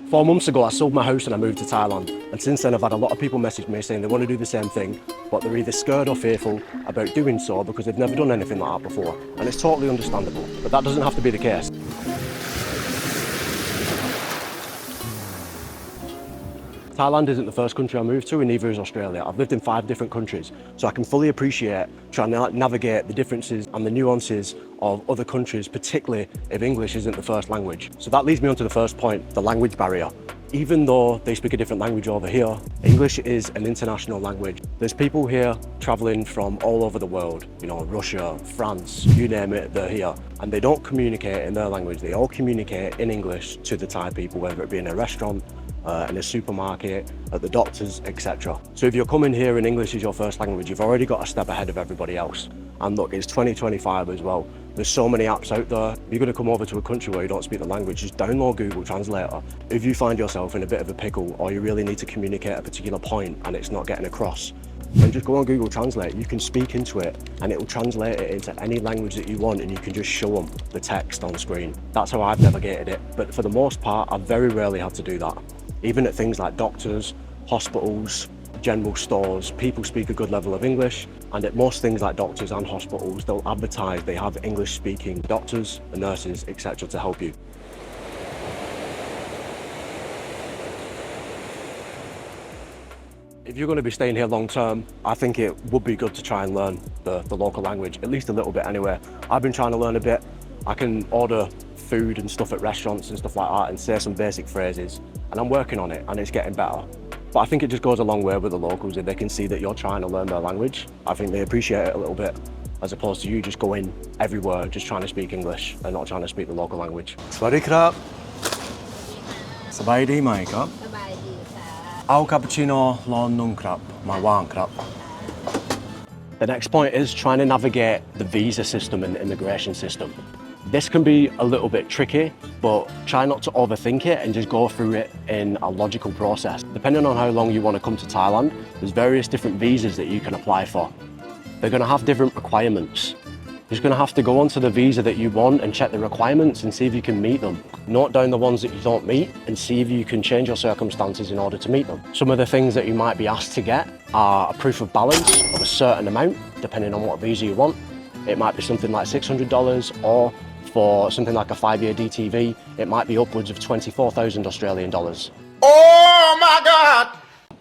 4 months ago, I sold my house and I moved to Thailand. And since then, I've had a lot of people message me saying they want to do the same thing, but they're either scared or fearful about doing so because they've never done anything like that before. And it's totally understandable, but that doesn't have to be the case. Thailand isn't the first country I moved to, and neither is Australia. I've lived in 5 different countries, so I can fully appreciate trying to navigate the differences and the nuances of other countries, particularly if English isn't the first language. So that leads me on to the first point, the language barrier. Even though they speak a different language over here, English is an international language. There's people here traveling from all over the world, you know, Russia, France, you name it, they're here. And they don't communicate in their language, they all communicate in English to the Thai people, whether it be in a restaurant, in a supermarket, at the doctors, etc. So if you're coming here and English is your first language, you've already got a step ahead of everybody else. And look, it's 2025 as well. There's so many apps out there. If you're going to come over to a country where you don't speak the language, just download Google Translator. If you find yourself in a bit of a pickle or you really need to communicate a particular point and it's not getting across, then just go on Google Translate. You can speak into it and it will translate it into any language that you want, and you can just show them the text on screen. That's how I've navigated it. But for the most part, I've very rarely had to do that. Even at things like doctors, hospitals, general stores, people speak a good level of English, and at most things like doctors and hospitals, they'll advertise they have English speaking doctors and nurses, etc. to help you. If you're going to be staying here long term, I think it would be good to try and learn the local language, at least a little bit anyway. I've been trying to learn a bit. I can order food and stuff at restaurants and stuff like that and say some basic phrases, and I'm working on it and it's getting better. But I think it just goes a long way with the locals if they can see that you're trying to learn their language. I think they appreciate it a little bit, as opposed to you just going everywhere just trying to speak English and not trying to speak the local language. Sawasdee krab. Sabai di mai krab. Au cappuccino lon nung krab. Ma wang krab. The next point is trying to navigate the visa system and the immigration system. This can be a little bit tricky, but try not to overthink it and just go through it in a logical process. Depending on how long you want to come to Thailand, there's various different visas that you can apply for. They're going to have different requirements. You're just going to have to go onto the visa that you want and check the requirements and see if you can meet them. Note down the ones that you don't meet and see if you can change your circumstances in order to meet them. Some of the things that you might be asked to get are a proof of balance of a certain amount, depending on what visa you want. It might be something like $600, or for something like a 5-year DTV, it might be upwards of 24,000 Australian dollars. Oh my God!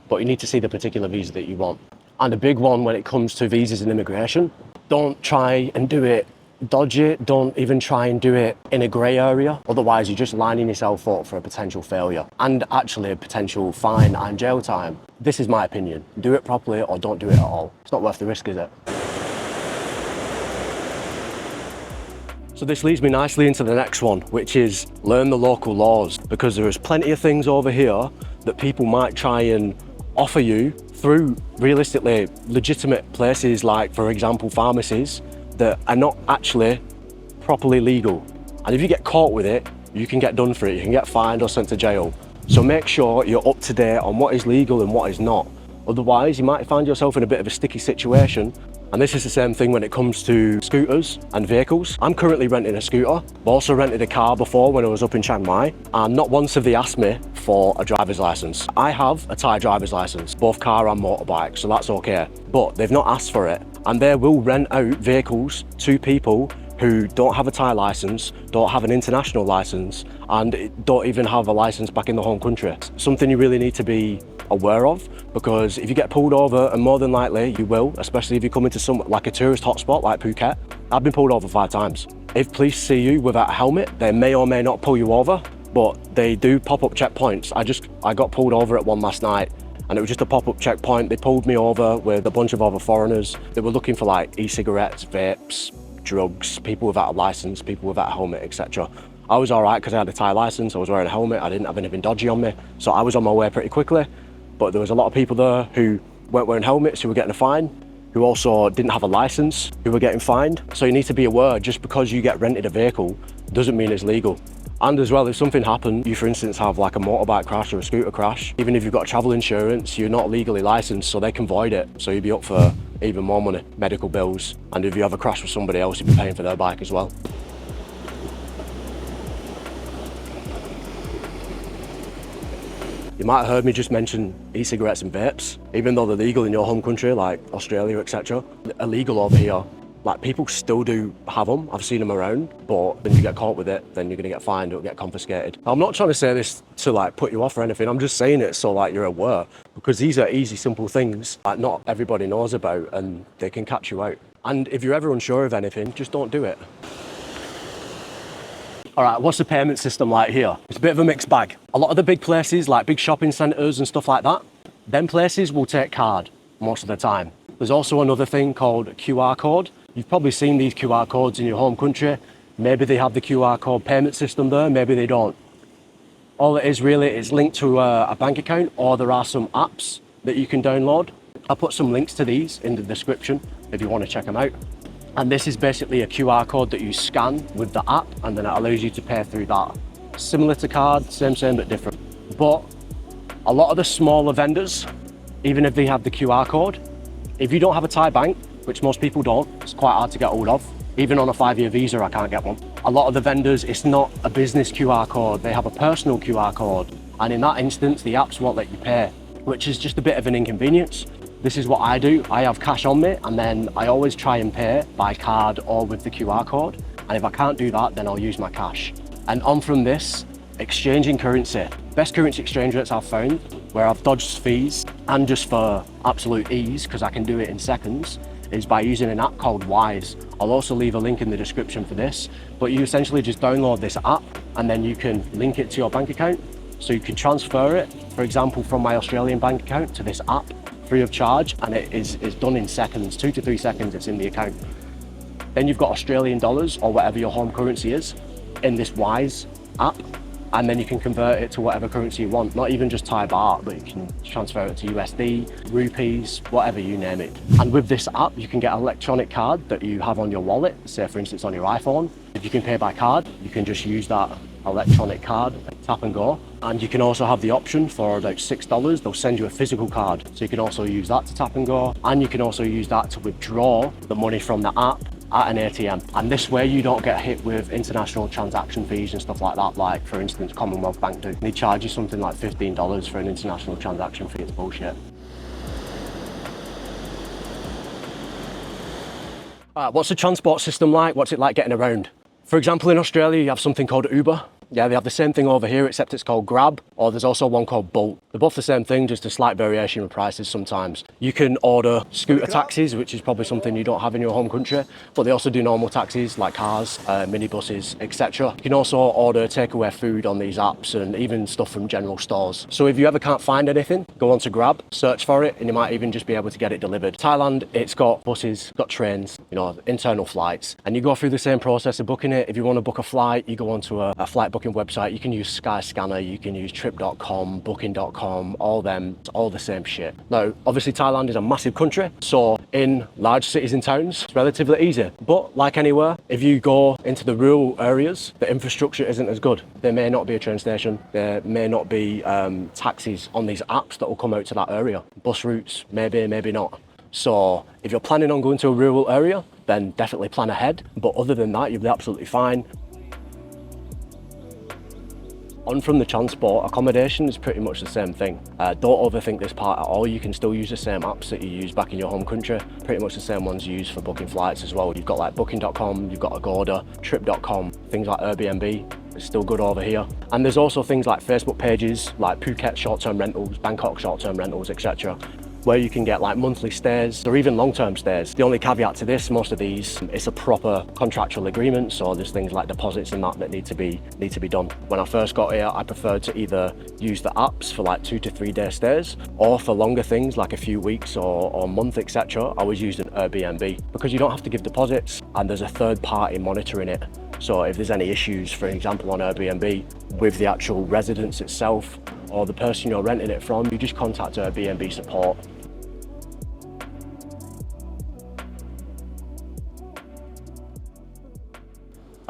But you need to see the particular visa that you want. And a big one when it comes to visas and immigration, don't try and do it dodgy, don't even try and do it in a grey area. Otherwise, you're just lining yourself up for a potential failure and actually a potential fine and jail time. This is my opinion. Do it properly or don't do it at all. It's not worth the risk, is it? So this leads me nicely into the next one, which is learn the local laws, because there is plenty of things over here that people might try and offer you through realistically legitimate places, like for example pharmacies, that are not actually properly legal. And if you get caught with it, you can get done for it. You can get fined or sent to jail. So make sure you're up to date on what is legal and what is not. Otherwise, you might find yourself in a bit of a sticky situation. And this is the same thing when it comes to scooters and vehicles. I'm currently renting a scooter. I've also rented a car before when I was up in Chiang Mai, and not once have they asked me for a driver's license. I have a Thai driver's license, both car and motorbike, so that's okay. But they've not asked for it, and they will rent out vehicles to people who don't have a Thai license, don't have an international license, and don't even have a license back in the home country. Something you really need to be aware of, because if you get pulled over, and more than likely you will, especially if you come into some like a tourist hotspot like Phuket. I've been pulled over 5 times. If police see you without a helmet, they may or may not pull you over, but they do pop-up checkpoints. I got pulled over at one last night, and it was just a pop-up checkpoint. They pulled me over with a bunch of other foreigners. They were looking for like e-cigarettes, vapes, drugs, people without a license, people without a helmet, etc. I was all right because I had a Thai license, I was wearing a helmet, I didn't have anything dodgy on me, so I was on my way pretty quickly. But there was a lot of people there who weren't wearing helmets, who were getting a fine, who also didn't have a license, who were getting fined. So you need to be aware, just because you get rented a vehicle doesn't mean it's legal. And as well, if something happened, you for instance have like a motorbike crash or a scooter crash, even if you've got travel insurance, you're not legally licensed, so they can void it. So you'd be up for even more money, medical bills. And if you have a crash with somebody else, you'd be paying for their bike as well. You might have heard me just mention e-cigarettes and vapes, even though they're legal in your home country, like Australia, etc. Illegal over here. Like, people still do have them. I've seen them around, but when you get caught with it, then you're gonna get fined, it'll get confiscated. I'm not trying to say this to like put you off or anything. I'm just saying it so like you're aware, because these are easy, simple things that not everybody knows about, and they can catch you out. And if you're ever unsure of anything, just don't do it. All right, what's the payment system like here? It's a bit of a mixed bag. A lot of the big places, like big shopping centres and stuff like that, them places will take card most of the time. There's also another thing called a QR code. You've probably seen these QR codes in your home country. Maybe they have the QR code payment system there, maybe they don't. All it is really is linked to a bank account, or there are some apps that you can download. I'll put some links to these in the description if you want to check them out. And this is basically a QR code that you scan with the app, and then it allows you to pay through that. Similar to card, same but different. But a lot of the smaller vendors, even if they have the QR code, if you don't have a Thai bank, which most people don't, it's quite hard to get hold of. Even on a 5-year visa, I can't get one. A lot of the vendors, it's not a business QR code, they have a personal QR code. And in that instance, the apps won't let you pay, which is just a bit of an inconvenience. This is what I do. I have cash on me, and then I always try and pay by card or with the QR code. And if I can't do that, then I'll use my cash. And on from this, exchanging currency. Best currency exchange rates I've found, where I've dodged fees, and just for absolute ease, because I can do it in seconds, is by using an app called Wise. I'll also leave a link in the description for this, but you essentially just download this app, and then you can link it to your bank account. So you can transfer it, for example, from my Australian bank account to this app, free of charge, and it is done in seconds, 2 to 3 seconds, it's in the account. Then you've got Australian dollars, or whatever your home currency is, in this Wise app, and then you can convert it to whatever currency you want, not even just Thai baht, but you can transfer it to USD, rupees, whatever, you name it. And with this app, you can get an electronic card that you have on your wallet, say for instance on your iPhone. If you can pay by card, you can just use that electronic card, tap and go. And you can also have the option for about $6, they'll send you a physical card. So you can also use that to tap and go. And you can also use that to withdraw the money from the app at an ATM. And this way you don't get hit with international transaction fees and stuff like that, like for instance Commonwealth Bank do. They charge you something like $15 for an international transaction fee. It's bullshit. What's the transport system like? What's it like getting around? For example, in Australia you have something called Uber. Yeah, they have the same thing over here, except it's called Grab, or there's also one called Bolt. They're both the same thing, just a slight variation in prices sometimes. You can order scooter taxis, which is probably something you don't have in your home country, but they also do normal taxis like cars, minibuses, etc. You can also order takeaway food on these apps, and even stuff from general stores. So if you ever can't find anything, go on to Grab, search for it, and you might even just be able to get it delivered. Thailand, it's got buses, got trains, you know, internal flights, and you go through the same process of booking it. If you want to book a flight, you go onto a flight booking website. You can use Skyscanner, you can use trip.com, booking.com, all them, it's all the same shit. Now, obviously Thailand is a massive country, so in large cities and towns, it's relatively easy. But like anywhere, if you go into the rural areas, the infrastructure isn't as good. There may not be a train station, there may not be taxis on these apps that will come out to that area. Bus routes, maybe, maybe not. So if you're planning on going to a rural area, then definitely plan ahead. But other than that, you'll be absolutely fine. On from the transport, accommodation is pretty much the same thing. Don't overthink this part at all. You can still use the same apps that you use back in your home country. Pretty much the same ones used for booking flights as well. You've got like booking.com, you've got Agoda, trip.com, things like Airbnb. It's still good over here. And there's also things like Facebook pages, like Phuket short-term rentals, Bangkok short-term rentals, etc., where you can get like monthly stays or even long-term stays. The only caveat to this, most of these, it's a proper contractual agreement, so there's things like deposits and that need to be done. When I first got here, I preferred to either use the apps for like 2 to 3 day stays, or for longer things like a few weeks or a month, etc. I was using Airbnb because you don't have to give deposits and there's a third party monitoring it. So if there's any issues, for example, on Airbnb with the actual residence itself or the person you're renting it from, you just contact Airbnb support.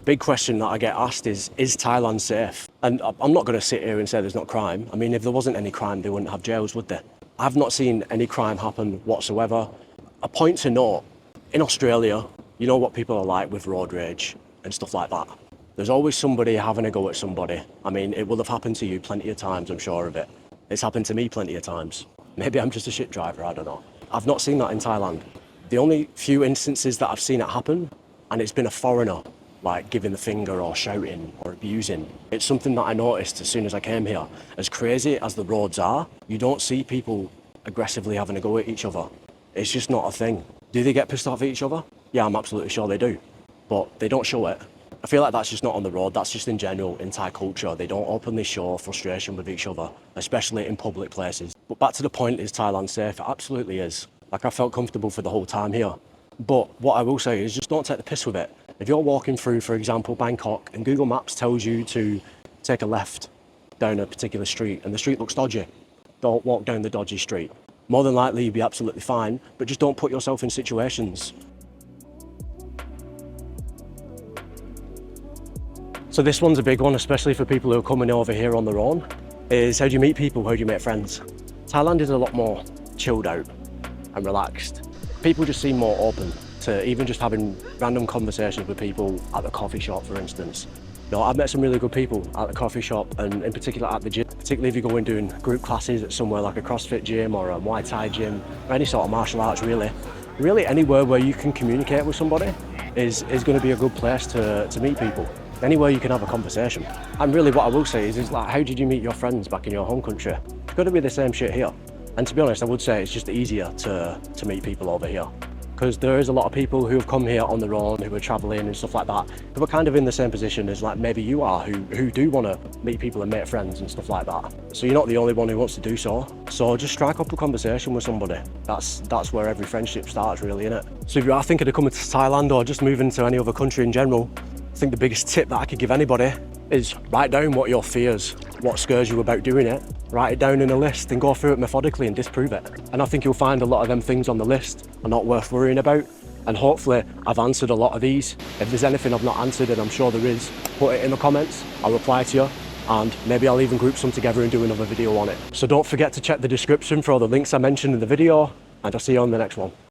Big question that I get asked is Thailand safe? And I'm not going to sit here and say there's not crime. I mean, if there wasn't any crime, they wouldn't have jails, would they? I've not seen any crime happen whatsoever. A point to note, in Australia, you know what people are like with road rage and stuff like that. There's always somebody having a go at somebody. I mean, it will have happened to you plenty of times, I'm sure of it. It's happened to me plenty of times. Maybe I'm just a shit driver, I don't know. I've not seen that in Thailand. The only few instances that I've seen it happen, and it's been a foreigner, like giving the finger or shouting or abusing. It's something that I noticed as soon as I came here. As crazy as the roads are, you don't see people aggressively having a go at each other. It's just not a thing. Do they get pissed off at each other? Yeah, I'm absolutely sure they do. But they don't show it. I feel like that's just not on the road, that's just in general in Thai culture. They don't openly show frustration with each other, especially in public places. But back to the point, is Thailand safe? It absolutely is. Like, I felt comfortable for the whole time here. But what I will say is just don't take the piss with it. If you're walking through, for example, Bangkok, and Google Maps tells you to take a left down a particular street, and the street looks dodgy, don't walk down the dodgy street. More than likely you'll be absolutely fine, but just don't put yourself in situations. So this one's a big one, especially for people who are coming over here on their own, is how do you meet people, how do you make friends? Thailand is a lot more chilled out and relaxed. People just seem more open to even just having random conversations with people at the coffee shop, for instance. You know, I've met some really good people at the coffee shop, and in particular at the gym, particularly if you go in doing group classes at somewhere like a CrossFit gym or a Muay Thai gym, or any sort of martial arts really. Really anywhere where you can communicate with somebody is going to be a good place to meet people. Anywhere you can have a conversation. And really what I will say is like, how did you meet your friends back in your home country? It's got to be the same shit here. And to be honest, I would say it's just easier to meet people over here. Because there is a lot of people who have come here on their own, who are travelling and stuff like that, who are kind of in the same position as like maybe you are, who do want to meet people and make friends and stuff like that. So you're not the only one who wants to do so. So just strike up a conversation with somebody. That's where every friendship starts really, innit? So if you are thinking of coming to Thailand or just moving to any other country in general, I think the biggest tip that I could give anybody is write down what your fears, what scares you about doing it. Write it down in a list and go through it methodically and disprove it. And I think you'll find a lot of them things on the list are not worth worrying about. And hopefully I've answered a lot of these. If there's anything I've not answered, and I'm sure there is, put it in the comments, I'll reply to you. And maybe I'll even group some together and do another video on it. So don't forget to check the description for all the links I mentioned in the video, and I'll see you on the next one.